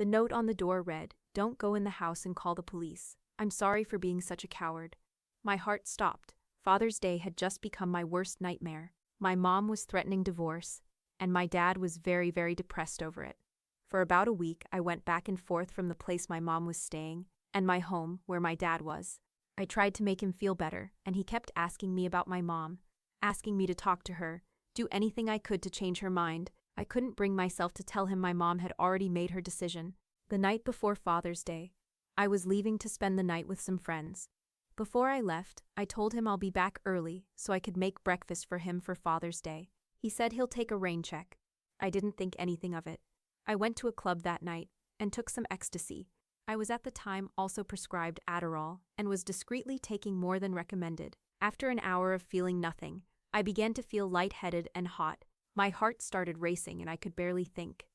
The note on the door read, "Don't go in the house and call the police. I'm sorry for being such a coward." My heart stopped. Father's Day had just become my worst nightmare. My mom was threatening divorce, and my dad was very, very depressed over it. For about a week, I went back and forth from the place my mom was staying and my home, where my dad was. I tried to make him feel better, and he kept asking me about my mom, asking me to talk to her, do anything I could to change her mind. I couldn't bring myself to tell him my mom had already made her decision. The night before Father's Day, I was leaving to spend the night with some friends. Before I left, I told him I'll be back early so I could make breakfast for him for Father's Day. He said he'll take a rain check. I didn't think anything of it. I went to a club that night and took some ecstasy. I was at the time also prescribed Adderall and was discreetly taking more than recommended. After an hour of feeling nothing, I began to feel lightheaded and hot. My heart started racing and I could barely think.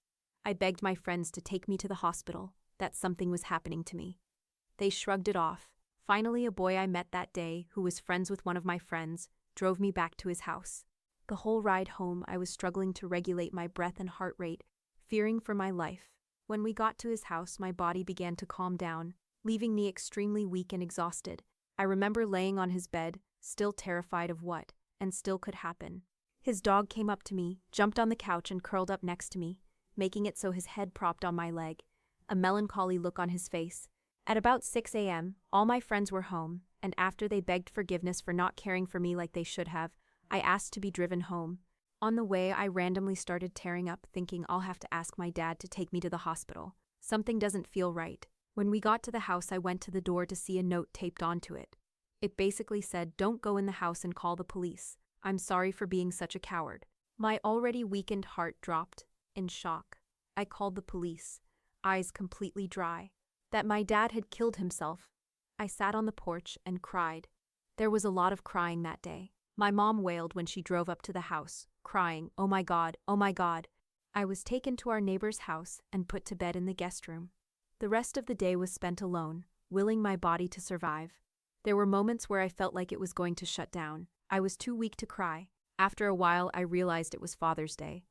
I begged my friends to take me to the hospital, that something was happening to me. They shrugged it off. Finally, a boy I met that day, who was friends with one of my friends, drove me back to his house. The whole ride home, I was struggling to regulate my breath and heart rate, fearing for my life. When we got to his house, my body began to calm down, leaving me extremely weak and exhausted. I remember laying on his bed, still terrified of what, and still could happen. His dog came up to me, jumped on the couch and curled up next to me, making it so his head propped on my leg, a melancholy look on his face. At about 6 a.m., all my friends were home, and after they begged forgiveness for not caring for me like they should have, I asked to be driven home. On the way, I randomly started tearing up, thinking I'll have to ask my dad to take me to the hospital. Something doesn't feel right. When we got to the house, I went to the door to see a note taped onto it. It basically said, "Don't go in the house and call the police. I'm sorry for being such a coward." My already weakened heart dropped. In shock, I called the police, eyes completely dry. That my dad had killed himself. I sat on the porch and cried. There was a lot of crying that day. My mom wailed when she drove up to the house, crying, "Oh my God, oh my God." I was taken to our neighbor's house and put to bed in the guest room. The rest of the day was spent alone, willing my body to survive. There were moments where I felt like it was going to shut down. I was too weak to cry. After a while, I realized it was Father's Day.